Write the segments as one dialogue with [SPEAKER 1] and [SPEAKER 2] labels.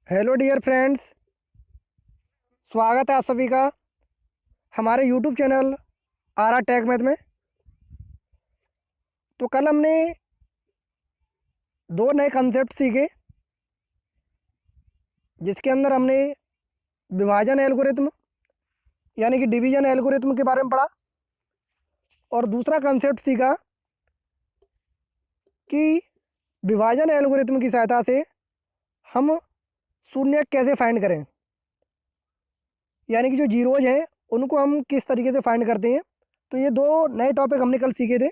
[SPEAKER 1] Hello dear friends, स्वागत है आप सभी का हमारे YouTube channel R R tech math में। तो कल हमने दो नए कंसेप्ट सीखे, जिसके अंदर हमने विभाजन एल्गोरिथम यानी कि डिवीजन एल्गोरिथम के बारे में पढ़ा, और दूसरा कंसेप्ट सीखा कि विभाजन एल्गोरिथम की सहायता से हम शून्य कैसे फाइंड करें, यानी कि जो जीरोज हैं उनको हम किस तरीके से फाइंड करते हैं। तो ये दो नए टॉपिक हमने कल सीखे थे,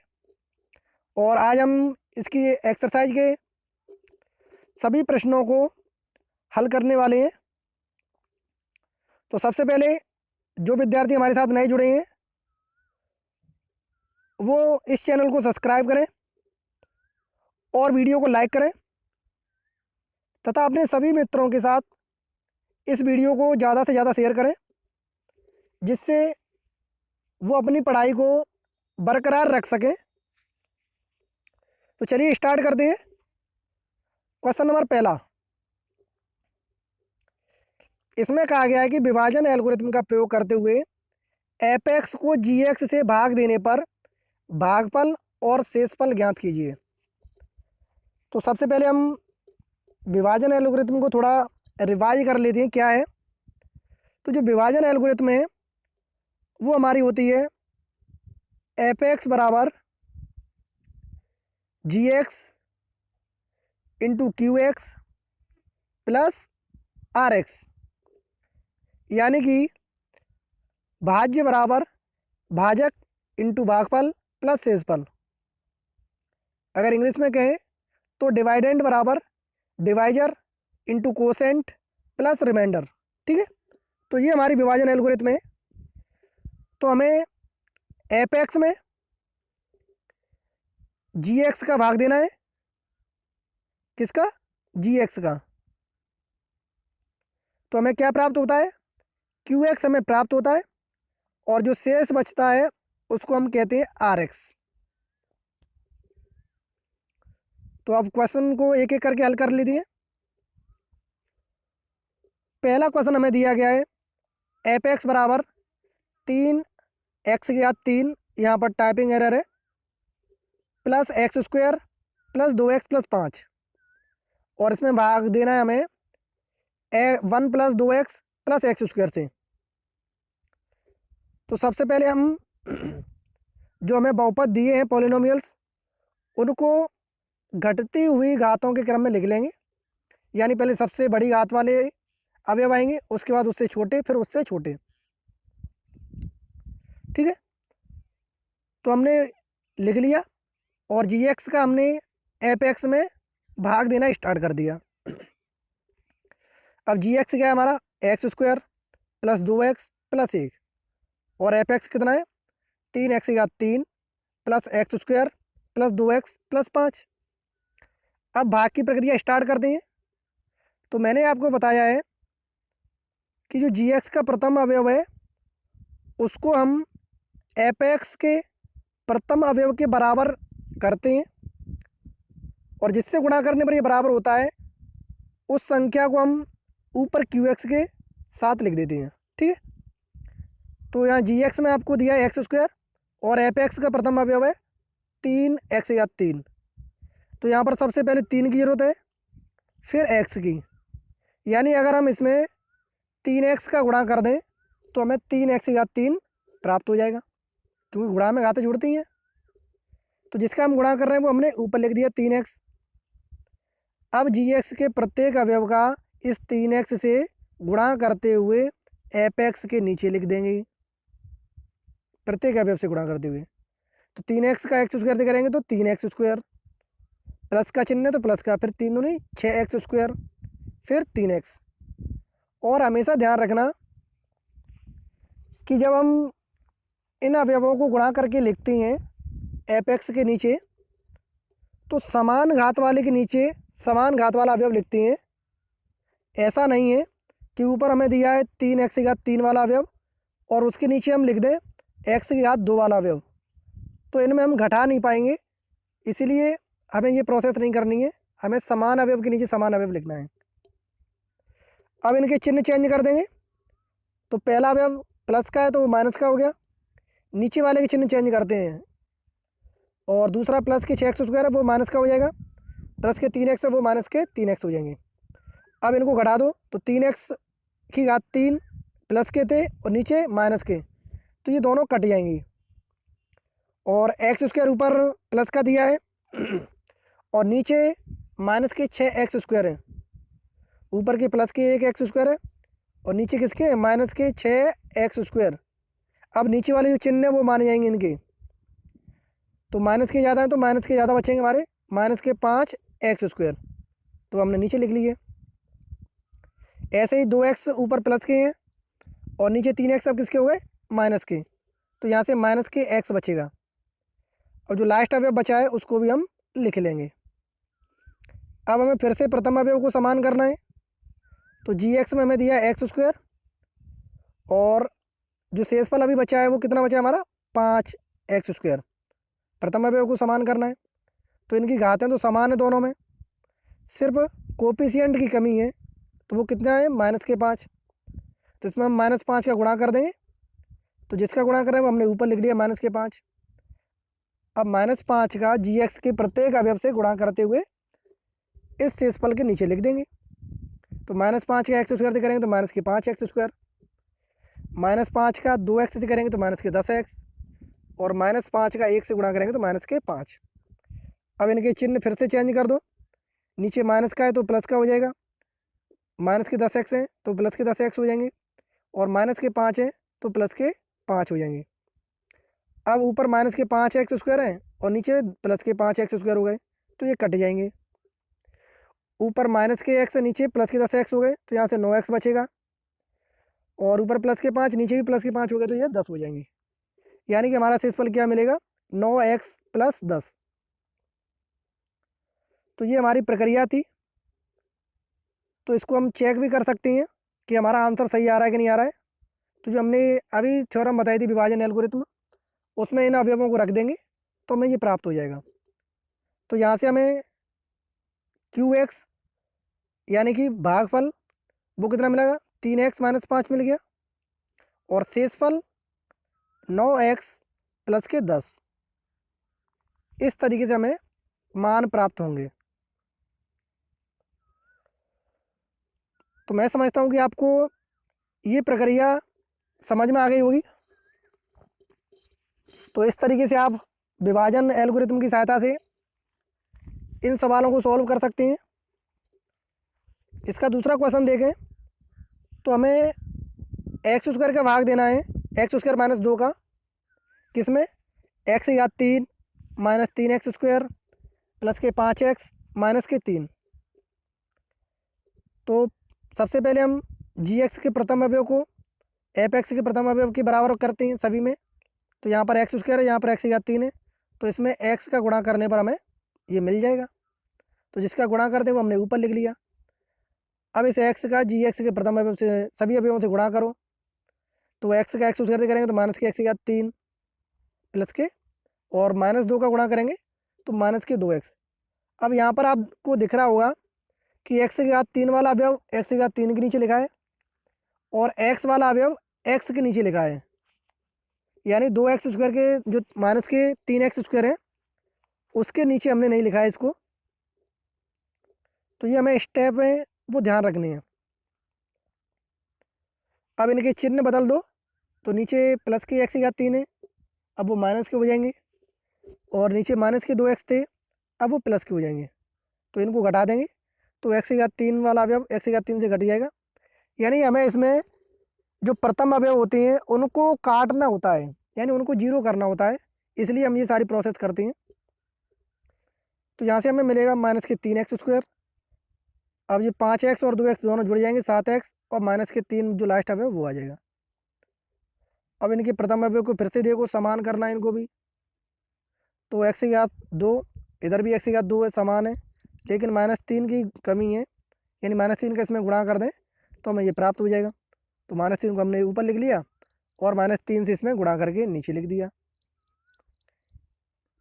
[SPEAKER 1] और आज हम इसकी एक्सरसाइज के सभी प्रश्नों को हल करने वाले हैं। तो सबसे पहले जो विद्यार्थी हमारे साथ नए जुड़े हैं वो इस चैनल को सब्सक्राइब करें और वीडियो को लाइक करें, तथा अपने सभी मित्रों के साथ इस वीडियो को ज़्यादा से ज़्यादा शेयर करें, जिससे वो अपनी पढ़ाई को बरकरार रख सकें। तो चलिए स्टार्ट करते हैं। क्वेश्चन नंबर पहला, इसमें कहा गया है कि विभाजन एल्गोरिथम का प्रयोग करते हुए एपेक्स को जीएक्स से भाग देने पर भागफल और शेषफल ज्ञात कीजिए। तो सबसे पहले हम विभाजन एल्गोरिथम को थोड़ा रिवाइज कर लेते हैं क्या है। तो जो विभाजन एल्गोरिथम है वो हमारी होती है एपेक्स बराबर g x into q x plus r x, यानी कि भाज्य बराबर भाजक इंटू भागफल प्लस शेषफल। अगर इंग्लिश में कहें तो डिवाइडेंड बराबर divisor into quotient plus remainder. ठीक है, तो ये हमारी विभाजन एल्गोरिथम है। तो हमें एपेक्स में जी एक्स का भाग देना है, किसका? जी एक्स का। तो हमें क्या प्राप्त होता है? क्यू एक्स हमें प्राप्त होता है, और जो शेष बचता है उसको हम कहते हैं आर एक्स। तो अब क्वेश्चन को एक एक करके हल कर लीजिए। पहला क्वेश्चन हमें दिया गया है एफ एक्स बराबर 3 एक्स के साथ 3, यहाँ पर टाइपिंग एरर है, plus x square plus 2x plus 5, और इसमें भाग देना है हमें 1 plus 2x plus x square से। तो सबसे पहले हम जो हमें बहुपद दिए हैं पॉलिनोमियल्स, उनको घटती हुई घातों के क्रम में लिख लेंगे, यानी पहले सबसे बड़ी घात वाले अवयव आएंगे, उसके बाद उससे छोटे, फिर उससे छोटे। ठीक है, तो हमने लिख लिया, और जी एक्स का हमने एफ एक्स में भाग देना स्टार्ट कर दिया। अब जी एक्स क्या है हमारा? X square plus 2x plus 1, और एफ एक्स कितना है? 3 एक्स के साथ 3 plus x square plus 2x plus 5। अब भाग की प्रक्रिया स्टार्ट करते हैं। तो मैंने आपको बताया है कि जो जी एक्स का प्रथम अवयव है उसको हम एफ एक्स के प्रथम अवयव के बराबर करते हैं, और जिससे गुणा करने पर ये बराबर होता है उस संख्या को हम ऊपर क्यू एक्स के साथ लिख देते हैं। ठीक है, तो यहाँ जी एक्स में आपको दिया है एक्स स्क्वायर, और एफ एक्स का प्रथम अवयव है 3 एक्स या 3। तो यहाँ पर सबसे पहले 3 की ज़रूरत है, फिर एक्स की, यानी अगर हम इसमें 3x का गुणा कर दें तो हमें 3x या 3 प्राप्त हो जाएगा, क्योंकि गुणा में घातें जुड़ती हैं। तो जिसका हम गुणा कर रहे हैं वो हमने ऊपर लिख दिया 3x। अब जी एक्स के प्रत्येक अवयव का इस 3x से गुणा करते हुए एफ एक्स के नीचे लिख देंगे, प्रत्येक अवयव से गुणा करते हुए। तो 3x का एक्स स्क्वायर से करेंगे तो 3x स्क्वायर, प्लस का चिन्ह है तो प्लस का, फिर 3 दूनी 6x स्क्वायर, फिर 3x। और हमेशा ध्यान रखना कि जब हम इन अवयवों को गुणा करके लिखते हैं एफ एक्स के नीचे, तो समान घात वाले के नीचे समान घात वाला अवयव लिखते हैं। ऐसा नहीं है कि ऊपर हमें दिया है 3x की घात 3 वाला अवयव और उसके नीचे हम लिख दें x की घात 2 वाला अवयव, तो इनमें हम घटा नहीं पाएंगे। इसीलिए हमें ये प्रोसेस नहीं करनी है, हमें समान अवयव के नीचे समान अवयव लिखना है। अब इनके चिन्ह चेंज कर देंगे। तो पहला अवयव प्लस का है तो वो माइनस का हो गया, नीचे वाले के चिन्ह चेंज करते हैं, और दूसरा प्लस के 6x² है वो माइनस का हो जाएगा, प्लस के 3x है वो माइनस के 3x हो जाएंगे। अब इनको घटा दो तो 3x की घात 3 प्लस के थे और नीचे माइनस के, तो ये दोनों कट जाएंगी। और x² ऊपर प्लस का दिया है और नीचे माइनस के 6x² है, ऊपर के प्लस के 1x² है और नीचे किसके माइनस के 6x²। अब नीचे वाले जो चिन्ह है वो माने जाएंगे इनके, तो माइनस के ज़्यादा है तो माइनस के ज़्यादा बचेंगे हमारे, माइनस के 5x², तो हमने नीचे लिख लिए। ऐसे ही 2x ऊपर प्लस के हैं और नीचे 3x अब किसके हो गए माइनस के, तो यहाँ से माइनस के x बचेगा, और जो लास्ट अवयव बचा है उसको भी हम लिख लेंगे। अब हमें फिर से प्रथम अवयव को समान करना है, तो gx में हमें दिया x², और जो शेषफल अभी बचा है वो कितना बचा है हमारा 5x²। प्रथम अवयव को समान करना है, तो इनकी घातें तो समान है दोनों में, सिर्फ कोफिशिएंट की कमी है, तो वो कितना है माइनस के 5, तो इसमें हम -5 का गुणा कर देंगे, तो जिसका गुणा करें वो हमने ऊपर लिख लिया -5। अब -5 का gx के प्रत्येक अवयव से गुणा करते हुए इस शेषफल के नीचे लिख देंगे। तो -5 का x² से करेंगे तो माइनस के 5x², -5 का 2x से करेंगे तो माइनस के 10x, और -5 का 1 से गुणा करेंगे तो माइनस के 5। अब इनके चिन्ह फिर से चेंज कर दो, नीचे माइनस का है तो प्लस का हो जाएगा, माइनस के 10x है तो प्लस के 10x हो जाएंगे, और माइनस के 5 है तो प्लस के 5 हो जाएंगे। अब ऊपर माइनस के 5x² है और नीचे प्लस के 5x² हो गए, तो ये कट जाएंगे। ऊपर माइनस के x है नीचे प्लस के 10x हो गए, तो यहाँ से 9x बचेगा, और ऊपर प्लस के 5 नीचे भी प्लस के 5 हो गए, तो ये 10 हो जाएंगे। यानी कि हमारा शेषफल क्या मिलेगा 9x + 10। तो ये हमारी प्रक्रिया थी, तो इसको हम चेक भी कर सकते हैं कि हमारा आंसर सही आ रहा है कि नहीं आ रहा है। तो जो हमने अभी थ्योरम बताई थी विभाजन एल्गोरिथम, उसमें इन अवयवों को रख देंगे तो हमें ये प्राप्त हो जाएगा। तो यहाँ से हमें QX यानी कि भागफल वो कितना मिलेगा 3x - 5 मिल गया, और शेषफल 9x + के 10। इस तरीके से हमें मान प्राप्त होंगे। तो मैं समझता हूँ कि आपको ये प्रक्रिया समझ में आ गई होगी। तो इस तरीके से आप विभाजन एल्गोरिथम की सहायता से इन सवालों को सॉल्व कर सकते हैं। इसका दूसरा क्वेश्चन देखें, तो हमें x² का भाग देना है x² - 2 का, किसमें x की घात 3 - 3x² प्लस के 5x माइनस के 3। तो सबसे पहले हम gx के प्रथम अवयव को fx के प्रथम अवयव के बराबर करते हैं सभी में। तो यहाँ पर x² है, यहाँ पर x की घात 3 है, तो इसमें x का गुणा करने पर हमें ये मिल जाएगा। तो जिसका गुणा करते हैं वो हमने ऊपर लिख लिया। अब इस x का gx के प्रथम अवयव से सभी अवयवों से गुणा करो, तो x का x² से करेंगे तो माइनस के x की घात 3 प्लस के, और -2 का गुणा करेंगे तो माइनस के 2x। अब यहाँ पर आपको दिख रहा होगा कि x की घात 3 वाला अवयव x की घात 3 के नीचे लिखा है, और x वाला अवयव x के नीचे लिखा है, यानी 2x² के जो माइनस के 3x² है उसके नीचे हमने नहीं लिखा है इसको। तो ये हमें स्टेप है वो ध्यान रखने हैं। अब इनके चिन्ह बदल दो, तो नीचे प्लस के x की घात 3 है, अब वो माइनस के हो जाएंगे, और नीचे माइनस के 2x थे, अब वो प्लस के हो जाएंगे। तो इनको घटा देंगे, तो x की घात 3 वाला अवयव x की घात 3 से घट जाएगा। यानी हमें इसमें जो प्रथम अवयव होते हैं उनको काटना होता है, यानी उनको जीरो करना होता है, इसलिए हम ये सारी प्रोसेस करते हैं। तो यहाँ से हमें मिलेगा माइनस के 3x²। अब ये 5x और 2x दोनों जुड़ जाएंगे 7x, और माइनस के 3 जो लास्ट अवयव वो आ जाएगा। अब इनके प्रथम अवयव को फिर से देखो, समान करना है इनको भी। तो x की घात 2, इधर भी x की घात 2 है, समान है, लेकिन -3 की कमी है, यानी -3 का इसमें गुणा कर दें तो हमें ये प्राप्त हो जाएगा। तो -3 को हमने ऊपर लिख लिया, और -3 से इसमें गुणा करके नीचे लिख दिया।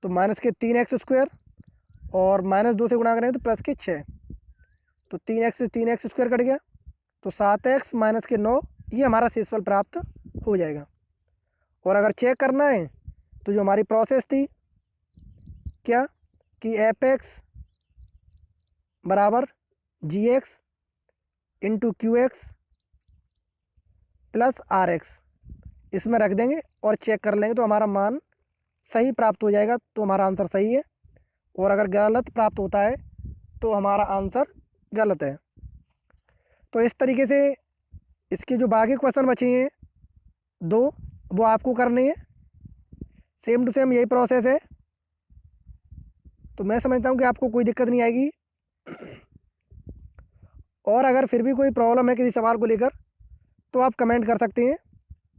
[SPEAKER 1] तो माइनस के 3x² और -2 से गुणा करेंगे तो प्लस के 6। तो 3x से 3x² कट गया, तो 7x माइनस के 9 ये हमारा शेषफल प्राप्त हो जाएगा। और अगर चेक करना है तो जो हमारी प्रोसेस थी क्या कि f(x) बराबर gx इंटू क्यू(x) प्लस r(x) इसमें रख देंगे और चेक कर लेंगे तो हमारा मान सही प्राप्त हो जाएगा, तो हमारा आंसर सही है। और अगर गलत प्राप्त होता है तो हमारा आंसर गलत है। तो इस तरीके से इसके जो बाकी क्वेश्चन बचे हैं 2 वो आपको करने हैं। सेम टू सेम यही प्रोसेस है, तो मैं समझता हूँ कि आपको कोई दिक्कत नहीं आएगी। और अगर फिर भी कोई प्रॉब्लम है किसी सवाल को लेकर तो आप कमेंट कर सकते हैं,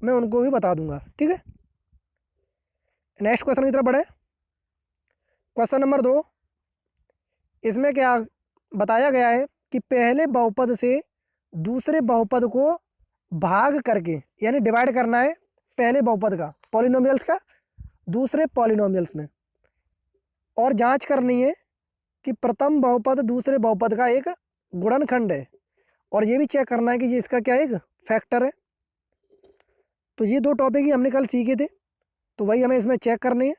[SPEAKER 1] मैं उनको भी बता दूंगा। ठीक है, नेक्स्ट क्वेश्चन की तरफ बढ़े। क्वेश्चन नंबर 2, इसमें क्या बताया गया है कि पहले बहुपद से दूसरे बहुपद को भाग करके यानी डिवाइड करना है पहले बहुपद का, पॉलिनोमियल्स का, दूसरे पॉलिनोमियल्स में, और जांच करनी है कि प्रथम बहुपद दूसरे बहुपद का एक गुणनखंड है, और ये भी चेक करना है कि ये इसका क्या एक फैक्टर है। तो ये 2 टॉपिक ही हमने कल सीखे थे, तो वही हमें इसमें चेक करने हैं।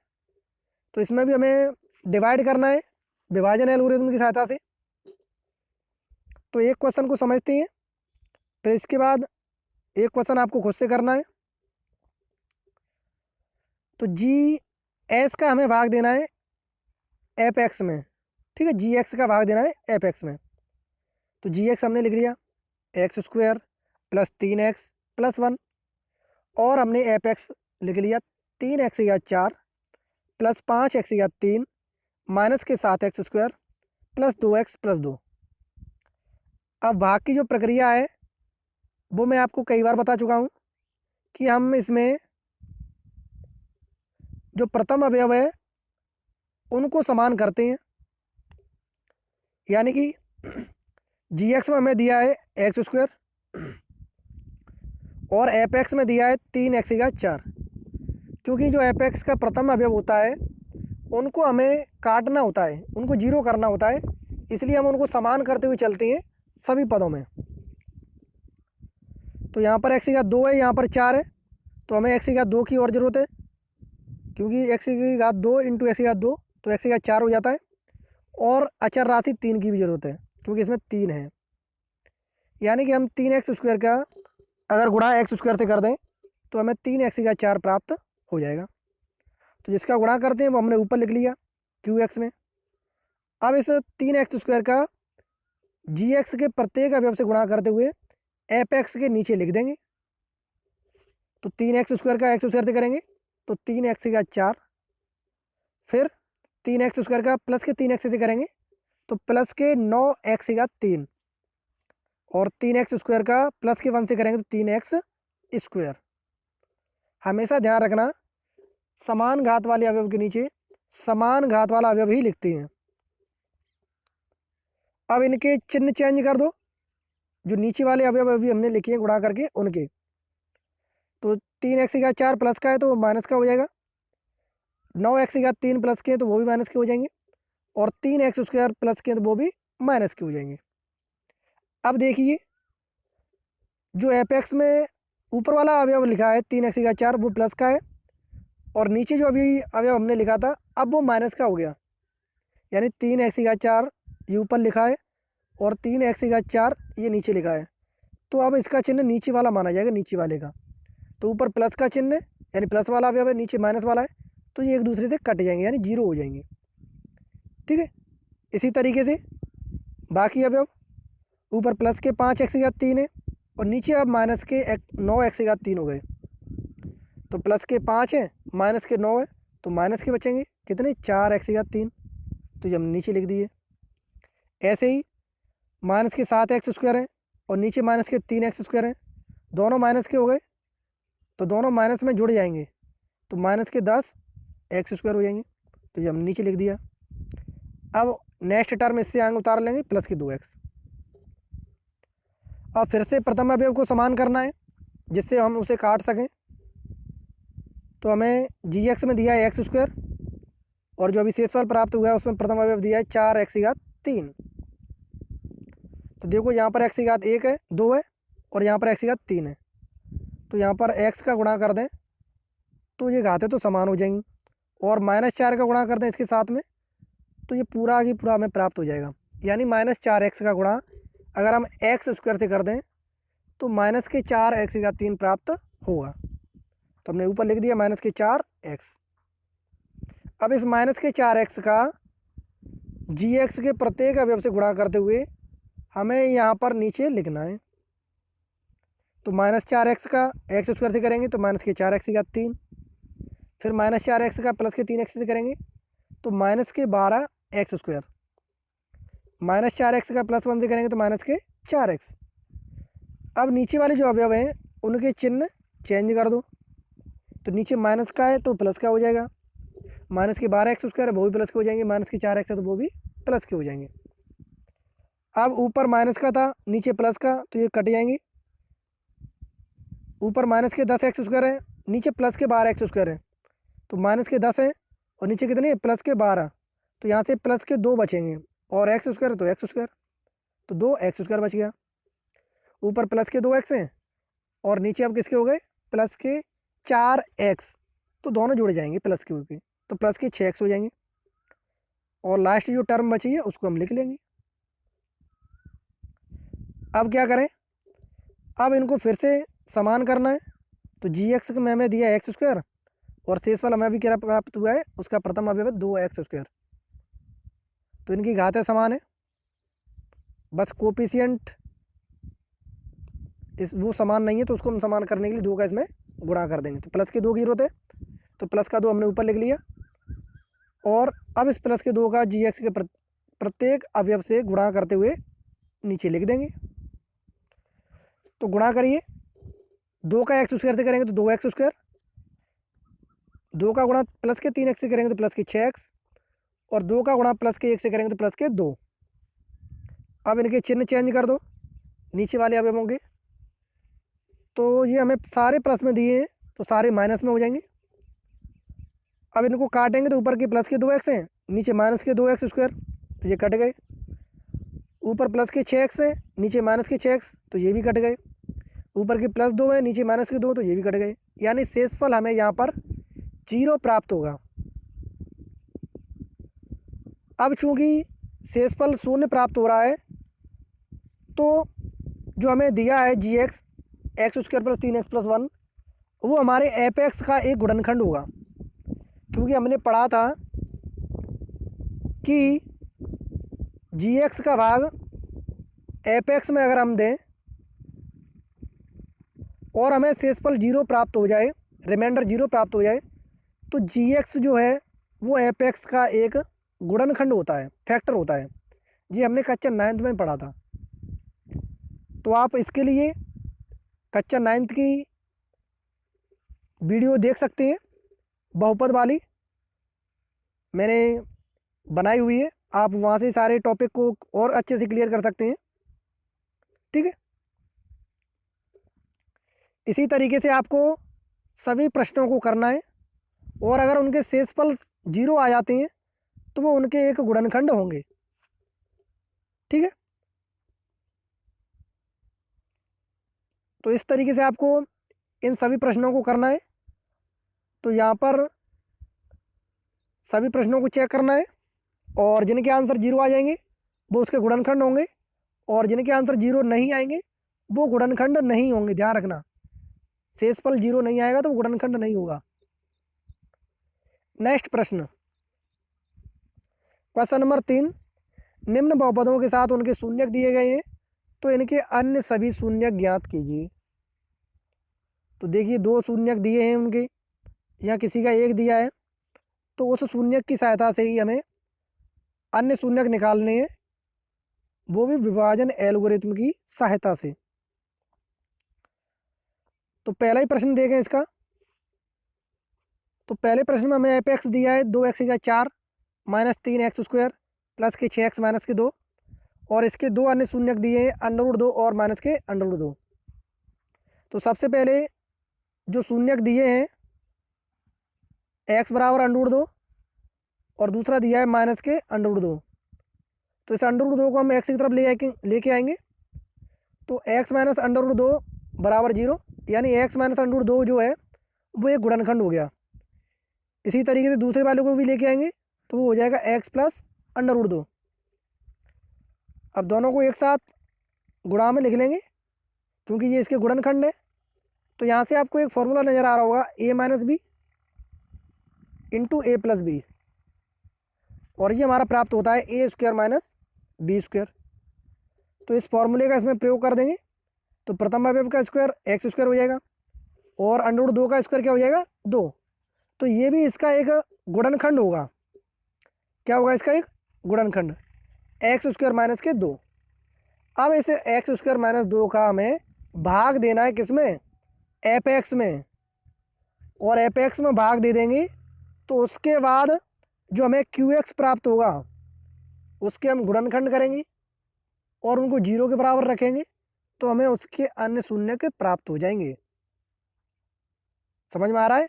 [SPEAKER 1] तो इसमें भी हमें डिवाइड करना है विभाजन एल्गोरिथम की सहायता से। तो एक क्वेश्चन को समझते हैं, फिर इसके बाद एक क्वेश्चन आपको खुद से करना है। तो g(s) का हमें भाग देना है f(x) में। ठीक है, g(x) का भाग देना है f(x) में। तो g(x) हमने लिख लिया x² प्लस 3x प्लस 1, और हमने f(x) लिख लिया 3x⁴ प्लस 5x⁴ माइनस के 7x² प्लस 2x प्लस 2। अब भाग की जो प्रक्रिया है वो मैं आपको कई बार बता चुका हूँ कि हम इसमें जो प्रथम अवयव है उनको समान करते हैं। यानी कि g(x) में हमें दिया है x² और f(x) में दिया है 3x⁴। क्योंकि जो f(x) का प्रथम अवयव होता है उनको हमें काटना होता है, उनको 0 करना होता है, इसलिए हम उनको समान करते हुए चलते हैं सभी पदों में। तो यहाँ पर x⁴ है, यहाँ पर 4 है, तो हमें x⁴ की और ज़रूरत है, क्योंकि x⁴ इंटू x⁴ तो x⁴ हो जाता है। और अचर राशि 3 की भी ज़रूरत है, क्योंकि इसमें 3 है। यानी कि हम 3x² का अगर गुणा x² से कर दें तो हमें 3x⁴ प्राप्त हो जाएगा। तो जिसका गुणा करते हैं वो हमने ऊपर लिख लिया qx में। अब इस 3x² का gx के प्रत्येक अवयव से गुणा करते हुए f(x) के नीचे लिख देंगे। तो 3x² का x² से करेंगे तो 3x⁴, फिर 3x² का प्लस के 3x से करेंगे तो प्लस के 9x⁴, और 3x² का प्लस के 1 से करेंगे तो 3x²। हमेशा ध्यान रखना समान घात वाले अवयव के नीचे समान घात वाला अवयव ही लिखते हैं। अब इनके चिन्ह चेंज कर दो, जो नीचे वाले अवयव अभी हमने लिखे हैं गुणा करके उनके। तो 3x⁴ प्लस का है तो वो माइनस का हो जाएगा, 9x⁴ प्लस के हैं तो वो भी माइनस के हो जाएंगे, और 3x² प्लस के हैं तो वो भी माइनस के हो जाएंगे। अब देखिए जो f(x) में ऊपर वाला अवयव लिखा है 3x⁴ वो प्लस का है, और नीचे जो अभी अवयव हमने लिखा था अब वो माइनस का हो गया। यानी 3x⁴ ये ऊपर लिखा है और 3x⁴ ये नीचे लिखा है, तो अब इसका चिन्ह नीचे वाला माना जाएगा, नीचे वाले का। तो ऊपर प्लस का चिन्ह यानी प्लस वाला अवयव है, नीचे माइनस वाला है, तो ये एक दूसरे से कट जाएंगे यानी 0 हो जाएंगे। ठीक है, इसी तरीके से बाकी अवयव ऊपर प्लस के 5x⁴ है और नीचे अब माइनस के 9x⁴ हो गए। तो प्लस के 5 है माइनस के 9 है, तो माइनस के बचेंगे कितने 4x⁴, तो ये हम नीचे लिख दिए। ऐसे ही माइनस के 7x² है और नीचे माइनस के 3x² है, दोनों माइनस के हो गए तो दोनों माइनस में जुड़ जाएंगे, तो माइनस के 10x² हो जाएंगे, तो ये हम नीचे लिख दिया। अब नेक्स्ट टर्म इससे आगे उतार लेंगे प्लस के 2x। अब फिर से प्रथम अवयव को समान करना है जिससे हम उसे काट सकें। तो हमें gx में दिया है x², और जो अभी शेषफल प्राप्त हुआ है उसमें प्रथम अवयव दिया है 4x⁴। तो देखो यहाँ पर x⁴ 1 है, 2 है, और यहाँ पर एक्स की घात 3 है। तो यहाँ पर एक्स का गुणा कर दें तो ये घातें तो समान हो जाएंगी, और -4 का गुणा कर दें इसके साथ में तो ये पूरा की पूरा हमें प्राप्त हो जाएगा। यानी -4x का गुणा अगर हम एक्स स्क्वायर से कर दें तो -4x की घात 3 प्राप्त होगा। तो हमने ऊपर लिख दिया -4x। अब इस -4x का gx के प्रत्येक अवयव से गुणा करते हुए हमें यहाँ पर नीचे लिखना है। तो -4x का एक्स स्क्वायर से करेंगे तो -4x की घात 3, फिर -4x का +3x से करेंगे तो -12x स्क्वायर, -4x का +1 से करेंगे तो -4x। अब नीचे वाले जो अवयव हैं उनके चिन्ह चेंज कर दो। तो नीचे माइनस का है तो प्लस का हो जाएगा, -12x स्क्वायर है वो भी प्लस के हो जाएंगे, -4x है तो वो भी प्लस के हो जाएंगे। अब ऊपर माइनस का था नीचे प्लस का तो ये कट जाएंगे। ऊपर -10x स्क्वायर है नीचे +12x स्क्वायर है, तो -10 है और नीचे कितने +12, तो यहाँ से +2 बचेंगे और x स्क्वायर तो x स्क्वायर, तो 2x स्क्वायर बच गया। ऊपर +2x हैं और नीचे अब किसके हो गए +4x, तो दोनों जुड़ जाएंगे प्लस के ऊपर, तो +6x हो जाएंगे। और लास्ट जो टर्म बची है उसको हम लिख लेंगे। अब क्या करें, अब इनको फिर से समान करना है। तो gx में हमें दिया एक्स स्क्वायर और शेषफल हमें अभी क्या प्राप्त हुआ है उसका प्रथम अवयव 2x स्क्वायर, तो इनकी घातें समान है, बस कोफिशिएंट इस वो समान नहीं है तो उसको हम समान करने के लिए 2 का इसमें गुणा कर देंगे। तो प्लस के 2 की जरूरत है तो प्लस का 2 हमने ऊपर लिख लिया, और अब इस प्लस के 2 का gx के प्रत्येक अवयव से गुणा करते हुए नीचे लिख देंगे। तो गुणा करिए, 2 का एक्स स्क्वायर से करेंगे तो 2x स्क्वायर, 2 का गुणा +3x से करेंगे तो +6x, और 2 का गुणा +1 से करेंगे तो +2। अब इनके चिन्ह चेंज कर दो नीचे वाले अवयवों के, तो ये हमें सारे प्लस में दिए हैं तो सारे माइनस में हो जाएंगे। अब इनको काटेंगे तो ऊपर के प्लस के 2x हैं नीचे माइनस के 2x स्क्वायर, तो ये कट गए। ऊपर प्लस के 6x हैं नीचे माइनस के 6x, तो ये भी कट गए। ऊपर के +2 है नीचे -2, तो ये भी कट गए। यानी शेषफल हमें यहाँ पर 0 प्राप्त होगा। अब चूंकि शेषफल 0 प्राप्त हो रहा है तो जो हमें दिया है gx x स्क्वायर + 3x + 1 वो हमारे एपेक्स का एक गुणनखंड होगा, क्योंकि हमने पढ़ा था कि gx का भाग एपेक्स में अगर हम दें और हमें शेषफल 0 प्राप्त हो जाए, रिमाइंडर 0 प्राप्त हो जाए, तो gx जो है वो एपेक्स का एक गुणनखंड होता है, फैक्टर होता है। जी हमने कक्षा 9th में पढ़ा था। तो आप इसके लिए कक्षा 9th की वीडियो देख सकते हैं, बहुपद वाली मैंने बनाई हुई है, आप वहाँ से सारे टॉपिक को और अच्छे से क्लियर कर सकते हैं। ठीक है, इसी तरीके से आपको सभी प्रश्नों को करना है, और अगर उनके शेषफल 0 आ जाते हैं तो वो उनके एक गुणनखंड होंगे। ठीक है, तो इस तरीके से आपको इन सभी प्रश्नों को करना है। तो यहाँ पर सभी प्रश्नों को चेक करना है, और जिनके आंसर 0 आ जाएंगे वो उसके गुणनखंड होंगे, और जिनके आंसर 0 नहीं आएंगे वो गुणनखंड नहीं होंगे। ध्यान रखना, शेषफल 0 नहीं आएगा तो वो गुणनखंड नहीं होगा। नेक्स्ट प्रश्न, क्वेश्चन नंबर 3, निम्न बहुपदों के साथ उनके शून्यक दिए गए हैं, तो इनके अन्य सभी शून्यक ज्ञात कीजिए। तो देखिए 2 शून्यक दिए हैं उनके, या किसी का 1 दिया है, तो उस शून्यक की सहायता से ही हमें अन्य शून्यक निकालने हैं, वो भी विभाजन एल्गोरिथम की सहायता से। तो पहला ही प्रश्न देखें इसका। तो पहले प्रश्न में हमें एपेक्स दिया है 2x का 4 -3x स्क्वायर प्लस के 6x माइनस के 2, और इसके 2 अन्य शून्यक दिए हैं √2 और माइनस के √2। तो सबसे पहले जो शून्यक दिए हैं x बराबर √2 और दूसरा दिया है माइनस के √2, तो इस √2 को हम x की तरफ लेके आएंगे, तो x माइनस अंडर रूट 2 बराबर 0, यानी x माइनस अंडर रूट 2 जो है वो एक गुणनखंड हो गया। इसी तरीके से दूसरे वाले को भी लेके आएंगे तो वो हो जाएगा x प्लस अंडर रूट 2। अब दोनों को एक साथ गुणा में लिख लेंगे क्योंकि ये इसके गुणनखंड है। तो यहाँ से आपको एक फॉर्मूला नज़र आ रहा होगा, a minus b into a plus b, और ये हमारा प्राप्त होता है a square minus b square. तो इस फॉर्मूले का इसमें प्रयोग कर देंगे तो प्रथम अवयव का स्क्वायर एक्स स्क्वायर हो जाएगा और अंडर रूट 2 का स्क्वायर क्या हो जाएगा 2। तो ये भी इसका एक गुणनखंड होगा। क्या होगा इसका एक गुणनखंड, एक्स स्क्वायर माइनस के 2। अब इसे एक्स स्क्वायर माइनस 2 का हमें भाग देना है किसमें, एफ एक्स में, और एफ एक्स में भाग दे देंगे तो उसके बाद जो हमें क्यू एक्स प्राप्त होगा उसके हम गुणनखंड करेंगे और उनको 0 के बराबर रखेंगे तो हमें उसके अन्य शून्य के प्राप्त हो जाएंगे। समझ में आ रहा है?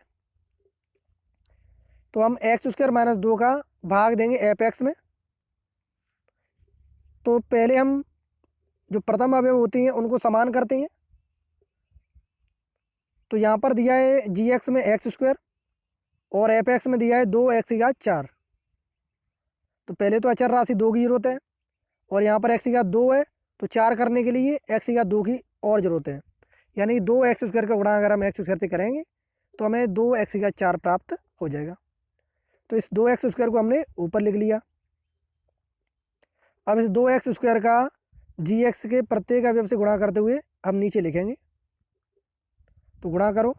[SPEAKER 1] तो हम एक्स स्क्वायर माइनस 2 का भाग देंगे एफ एक्स में। तो पहले हम जो प्रथम अवयव होती हैं उनको समान करते हैं। तो यहाँ पर दिया है जी एक्स में एक्स स्क्वायर और एफ एक्स में दिया है 2x की घात 4। तो पहले तो अचर राशि 2 की जरूरत है और यहाँ पर x की घात 2 है, तो 4 करने के लिए x की घात 2 की और ज़रूरत है, यानी 2x स्क्वायर का गुणा अगर हम x स्क्वायर से करेंगे तो हमें 2x की घात 4 प्राप्त हो जाएगा। तो इस 2x स्क्वायर को हमने ऊपर लिख लिया। अब इस 2x स्क्वायर का gx के प्रत्येक अवयव से गुणा करते हुए हम नीचे लिखेंगे। तो गुणा करो,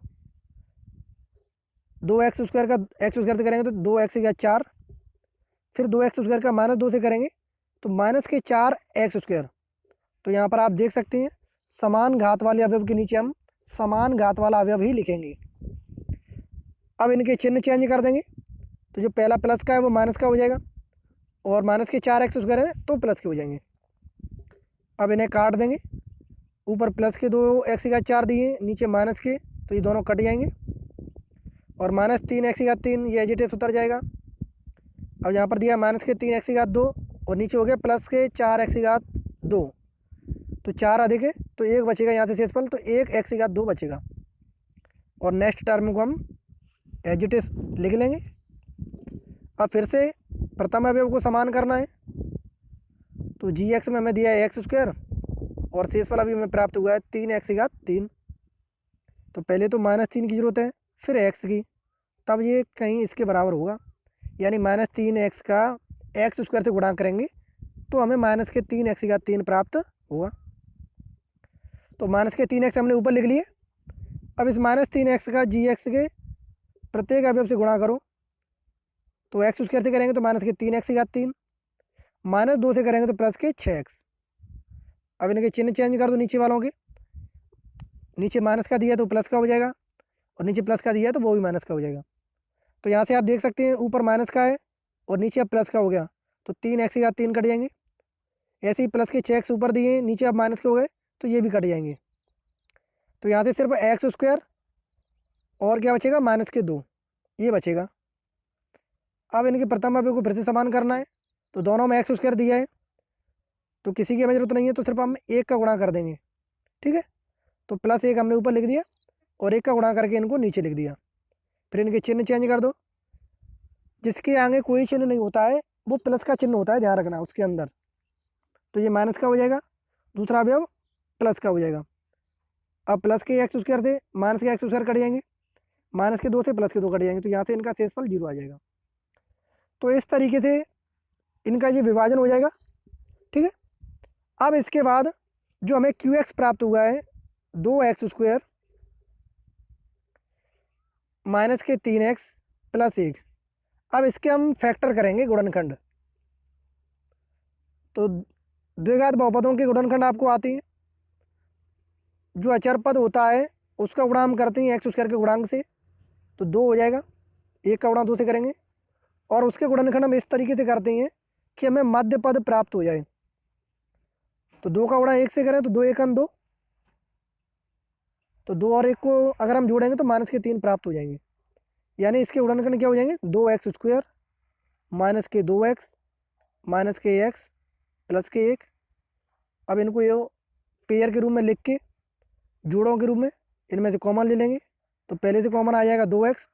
[SPEAKER 1] 2x स्क्वायर का x स्क्वायर से करेंगे तो 2x की घात 4, फिर 2x स्क्वायर का माइनस 2 से करेंगे तो माइनस के 4x स्क्वायर। तो यहाँ पर आप देख सकते हैं समान घात वाले अवयव के नीचे हम समान घात वाला अवयव ही लिखेंगे। अब इनके चिन्ह चेंज कर देंगे तो जो पहला प्लस का है वो माइनस का हो जाएगा और माइनस के 4x स्क्वायर है तो प्लस के हो जाएंगे। अब इन्हें काट देंगे, ऊपर प्लस के 2x की घात 4 दिए, नीचे माइनस के, तो ये दोनों कट जाएंगे और माइनस 3x की घात 3 ये एज इट इज उतर जाएगा। अब यहाँ पर दिया माइनस के 3x की घात 2 और नीचे हो गया प्लस के 4x की घात 2, तो 4 अधिक है तो 1 बचेगा यहाँ से शेषफल, तो 1x की घात 2 बचेगा। और नेक्स्ट टर्म को हम एज इट इज लिख लेंगे। अब फिर से प्रथम अवयव को समान करना है। तो जी एक्स में हमें दिया है एक्स स्क्वायर और शेषफल अभी हमें प्राप्त हुआ है 3x की घात 3। तो पहले तो माइनस 3 की जरूरत है, फिर x की, तब ये कहीं इसके बराबर होगा, यानी माइनस 3x का एक्स स्क्वायर से गुणा करेंगे तो हमें माइनस के 3x की घात 3 प्राप्त होगा। तो माइनस के 3x हमने ऊपर लिख लिए। अब इस माइनस 3x का जी एक्स के प्रत्येक अवयव से गुणा करो। तो एक्स स्क्वायर से करेंगे तो माइनस के 3x की घात 3, माइनस 2 से करेंगे तो प्लस के 6x। अब इनके चिन्ह चेंज कर दो नीचे वालों के, नीचे माइनस का दिया तो प्लस का हो जाएगा और नीचे प्लस का दिया तो वो भी माइनस का हो जाएगा। तो यहाँ से आप देख सकते हैं ऊपर माइनस का है और नीचे अब प्लस का हो गया, तो 3x की घात 3 कट जाएंगे। ऐसे ही प्लस के 6x ऊपर दिए, नीचे अब माइनस के हो गए तो ये भी कट जाएंगे। तो यहाँ से सिर्फ एक्स स्क्वायर और क्या बचेगा, माइनस के 2 ये बचेगा। अब इनके प्रथम अवयव को फिर से समान करना है। तो दोनों में एक्स स्क्वायर दिया है तो किसी की हमें जरूरत नहीं है, तो सिर्फ हम 1 का गुणा कर देंगे। ठीक है, तो प्लस 1 हमने ऊपर लिख दिया और 1 का गुणा करके इनको नीचे लिख दिया। फिर इनके चिन्ह चेंज कर दो, जिसके आगे कोई चिन्ह नहीं होता है वो प्लस का चिन्ह होता है, ध्यान रखना उसके अंदर। तो ये माइनस का हो जाएगा, दूसरा अवयव प्लस का हो जाएगा। अब प्लस के एक्स स्क्वायर से माइनस के एक्स स्क्वायर कट जाएंगे, माइनस के 2 से प्लस के 2 कट जाएंगे, तो यहाँ से इनका शेषफल 0 आ जाएगा। तो इस तरीके से इनका ये विभाजन हो जाएगा। ठीक है, अब इसके बाद जो हमें क्यू एक्स प्राप्त हुआ है 2x स्क्वायर माइनस के 3x प्लस 1, अब इसके हम फैक्टर करेंगे गुणनखंड। तो द्विघात बहुपदों के गुणनखंड आपको आती है। जो अचर पद होता है उसका गुणा हम करते हैं एक्स स्क्वायर के गुणांक से, तो 2 हो जाएगा, 1 का गुणा 2 से करेंगे और उसके गुणनखंड हम इस तरीके से करते हैं कि हमें मध्य पद प्राप्त हो जाए। तो 2 का गुणा 1 से करें तो 2 1 2, तो 2 और 1 को अगर हम जोड़ेंगे तो माइनस के 3 प्राप्त हो जाएंगे, यानी इसके गुणनखंड क्या हो जाएंगे 2x स्क्वायर माइनस के 2x माइनस के x प्लस के 1। अब इनको ये पेयर के रूप में लिख के, जोड़ों के रूप में इनमें से कॉमन ले लेंगे। तो पहले से कॉमन आ जाएगा 2x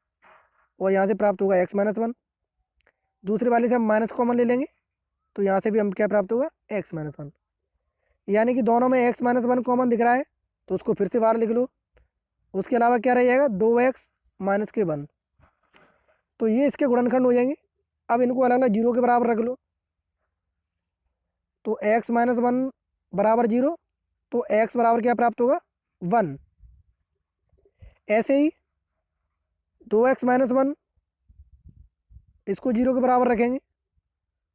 [SPEAKER 1] और यहाँ से प्राप्त होगा x-1। दूसरे वाले से हम माइनस कॉमन ले लेंगे तो यहाँ से भी हम क्या प्राप्त होगा x-1। यानी कि दोनों में x-1 कॉमन दिख रहा है तो उसको फिर से बाहर लिख लो। उसके अलावा क्या रह जाएगा 2x माइनस के 1। तो ये इसके गुणनखंड हो जाएंगे। अब इनको अलग अलग जीरो के बराबर रख लो। तो x-1 बराबर 0, तो x बराबर क्या प्राप्त होगा 1। ऐसे ही 2x-1 इसको 0 के बराबर रखेंगे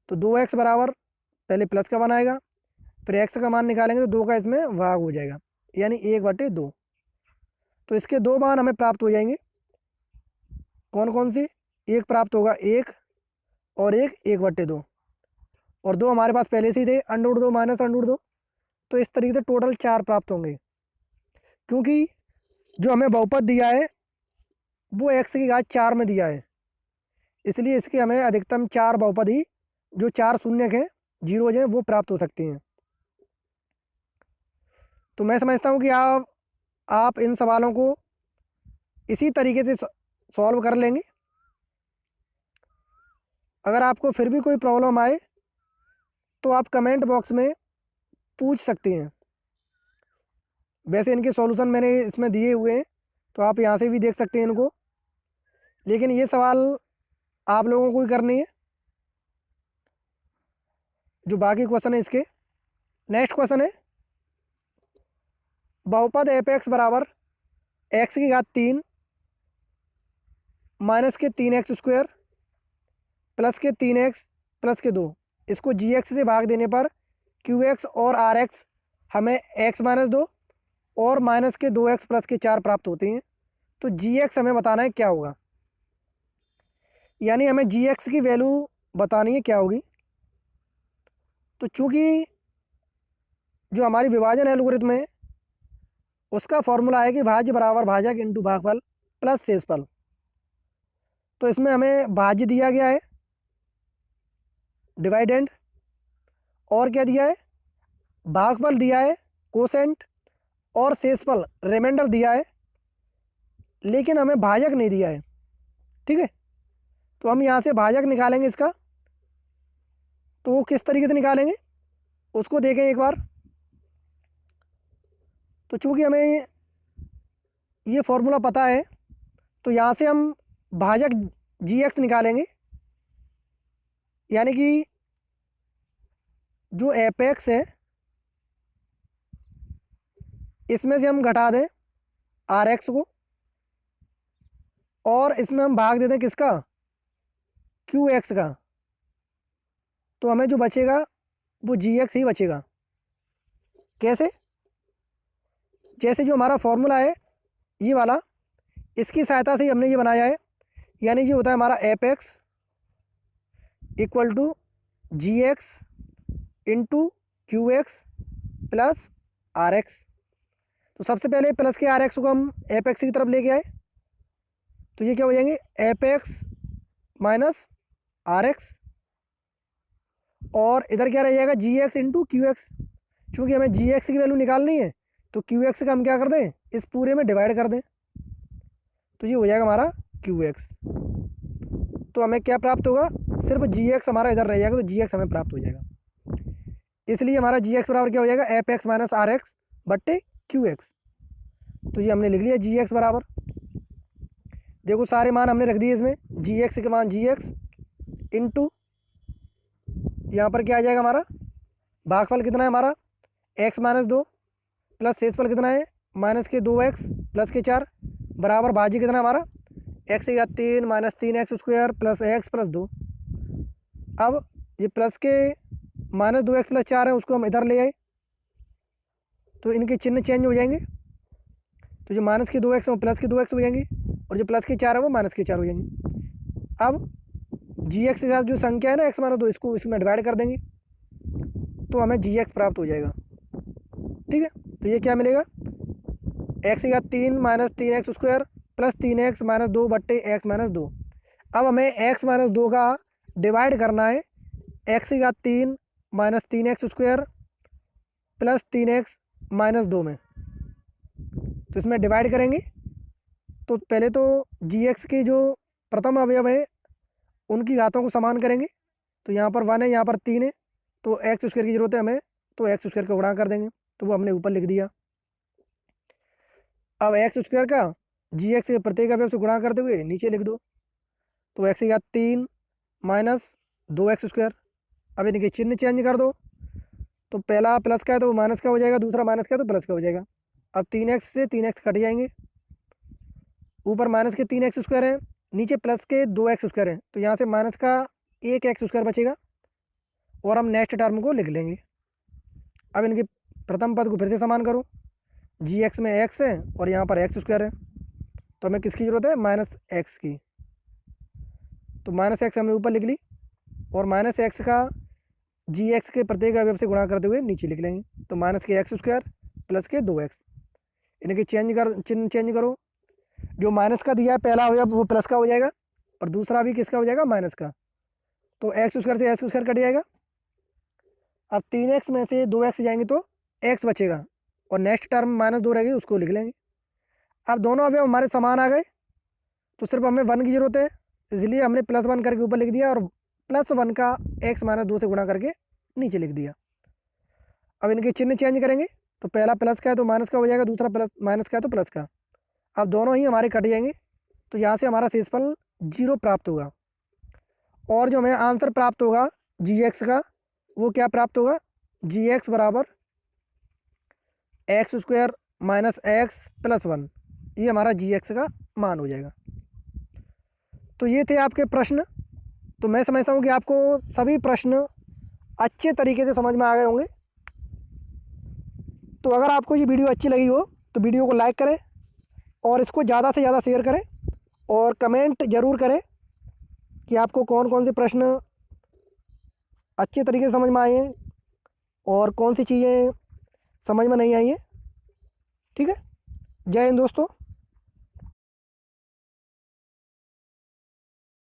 [SPEAKER 1] तो 2x बराबर पहले प्लस का मान आएगा, फिर x का मान निकालेंगे तो 2 का इसमें भाग हो जाएगा, यानी 1/2। तो इसके दो मान हमें प्राप्त हो जाएंगे। कौन कौन से? एक प्राप्त होगा 1 और एक 1/2, और 2 हमारे पास पहले से ही थे √2 माइनस √2। तो इस तरीके से टोटल 4 प्राप्त होंगे, क्योंकि जो हमें बहुपद दिया है वो x की घात 4 में दिया है, इसलिए इसके हमें अधिकतम 4 बहुपद ही, जो 4 शून्य के जीरोज हैं, वो प्राप्त हो सकती हैं। तो मैं समझता हूँ कि आप इन सवालों को इसी तरीके से सॉल्व कर लेंगे। अगर आपको फिर भी कोई प्रॉब्लम आए तो आप कमेंट बॉक्स में पूछ सकते हैं। वैसे इनके सॉल्यूशन मैंने इसमें दिए हुए हैं, तो आप यहाँ से भी देख सकते हैं इनको, लेकिन ये सवाल आप लोगों को ही करनी है। जो बाकी क्वेश्चन है इसके, नेक्स्ट क्वेश्चन है बहुपद f(x) बराबर x की घात 3 माइनस के 3x² प्लस के 3x प्लस के 2, इसको gx से भाग देने पर qx और rx हमें x-2 और माइनस के 2x प्लस के 4 प्राप्त होते हैं। तो gx हमें बताना है क्या होगा, यानी हमें gx की वैल्यू बतानी है क्या होगी। तो चूँकि जो हमारी विभाजन एल्गोरिथम है उसका फॉर्मूला है कि भाज्य बराबर भाजक इंटू भागफल प्लस शेषफल। तो इसमें हमें भाज्य दिया गया है डिवाइडेंड, और क्या दिया है भागफल दिया है कोसेंट, और शेषफल रिमाइंडर दिया है, लेकिन हमें भाजक नहीं दिया है। ठीक है, तो हम यहाँ से भाजक निकालेंगे इसका। तो वो किस तरीके से निकालेंगे उसको देखें एक बार। तो चूँकि हमें ये फॉर्मूला पता है तो यहाँ से हम भाजक gx निकालेंगे, यानी कि जो f(x) है इसमें से हम घटा दें rx को, और इसमें हम भाग दे दें किसका qx का, तो हमें जो बचेगा वो gx ही बचेगा। कैसे? जैसे जो हमारा फॉर्मूला है ये वाला, इसकी सहायता से ही हमने ये बनाया है, यानी ये होता है हमारा f(x) equal to gx into qx plus rx। तो सबसे पहले प्लस के rx को हम f(x) की तरफ लेके आए, तो ये क्या हो जाएंगे f(x) माइनस rx, और इधर क्या रह जाएगा gx इंटू qx। चूँकि हमें gx की वैल्यू निकालनी है तो qx का हम क्या कर दें इस पूरे में डिवाइड कर दें, तो ये हो जाएगा हमारा qx। तो हमें क्या प्राप्त होगा, सिर्फ gx हमारा इधर रह जाएगा, तो gx हमें प्राप्त हो जाएगा। इसलिए हमारा gx बराबर क्या हो जाएगा f(x) माइनस rx बट्टे qx। तो ये हमने लिख लिया gx बराबर, देखो सारे मान हमने रख दिए इसमें, gx के मान gx इंटू यहाँ पर क्या आ जाएगा हमारा भागफल कितना है हमारा x-2 प्लस शेषफल कितना है माइनस के 2x प्लस के 4 बराबर भाज्य कितना है हमारा x की घात 3 minus 3x² plus x plus 2। अब ये प्लस के माइनस 2x प्लस 4 है उसको हम इधर ले आए, तो इनके चिन्ह चेंज हो जाएंगे। तो जो माइनस के 2x है वो प्लस के 2x हो जाएंगे, और जो प्लस के 4 है वो माइनस के 4 हो जाएंगे। अब gx के साथ जो संख्या है ना x-2, इसको इसमें डिवाइड कर देंगे तो हमें gx प्राप्त हो जाएगा। ठीक है, तो ये क्या मिलेगा x की घात 3 minus 3x² plus 3x minus 2 बट्टे x-2। अब हमें x-2 का डिवाइड करना है x की घात 3 माइनस 3x² प्लस 3x -2 में। तो इसमें डिवाइड करेंगे तो पहले तो जी एक्स के जो प्रथम अवयव है उनकी घातों को समान करेंगे। तो यहाँ पर 1 है, यहाँ पर 3 है, तो एक्स स्क्वायर की ज़रूरत है हमें, तो एक्स स्क्वायर का गुणा कर देंगे। तो वो हमने ऊपर लिख दिया। अब एक्स स्क्वायर का जी एक्स के प्रत्येक अवयव से गुणा करते हुए नीचे लिख दो। तो एक्स की घात 3 माइनस 2x स्क्वायर। अब इनके चिन्ह चेंज कर दो। तो पहला प्लस का है तो माइनस का हो जाएगा, दूसरा माइनस का है तो प्लस का हो जाएगा। अब 3x से 3x कट जाएंगे। ऊपर माइनस के 3x स्क्वायर है, नीचे प्लस के 2x स्क्वायर है, तो यहाँ से माइनस का 1x स्क्वायर बचेगा और हम नेक्स्ट टर्म को लिख लेंगे। अब इनके प्रथम पद को फिर से समान करो। जी एक्स में x है और यहाँ पर एक्स स्क्वायर है, तो हमें किसकी ज़रूरत है, माइनस एक्स की। तो माइनस एक्स हमने ऊपर लिख ली और माइनस एक्स का जी एक्स के प्रत्येक अवयव से गुणा करते हुए नीचे लिख लेंगे। तो माइनस के एक्स स्क्वायर प्लस के 2x, इनके चिन्ह चेंज करो। जो माइनस का दिया है पहला अवयव वो प्लस का हो जाएगा और दूसरा भी किसका हो जाएगा, माइनस का। तो एक्स स्क्वायर से एक्स स्क्वायर कट जाएगा। अब 3x में से 2x जाएंगे तो x बचेगा और नेक्स्ट टर्म -2 रहेगी, उसको लिख लेंगे। अब दोनों अवयव हमारे समान आ गए तो सिर्फ हमें 1 की ज़रूरत है, इसलिए हमने +1 करके ऊपर लिख दिया और +1 का x -2 से गुणा करके नीचे लिख दिया। अब इनके चिन्ह चेंज करेंगे। तो पहला प्लस का है तो माइनस का हो जाएगा, दूसरा प्लस माइनस का है तो प्लस का। अब दोनों ही हमारे कट जाएंगे तो यहाँ से हमारा शेषफल 0 प्राप्त होगा और जो हमें आंसर प्राप्त होगा जी एक्स का वो क्या प्राप्त होगा, जी एक्स बराबर x square minus x plus 1, ये हमारा जी एक्स का मान हो जाएगा। तो ये थे आपके प्रश्न। तो मैं समझता हूँ कि आपको सभी प्रश्न अच्छे तरीके से समझ में आ गए होंगे। तो अगर आपको ये वीडियो अच्छी लगी हो तो वीडियो को लाइक करें और इसको ज़्यादा से ज़्यादा शेयर करें और कमेंट ज़रूर करें कि आपको कौन कौन से प्रश्न अच्छे तरीके से समझ में आए हैं और कौन सी चीज़ें समझ में नहीं आई हैं। ठीक है, जय हिंद दोस्तों।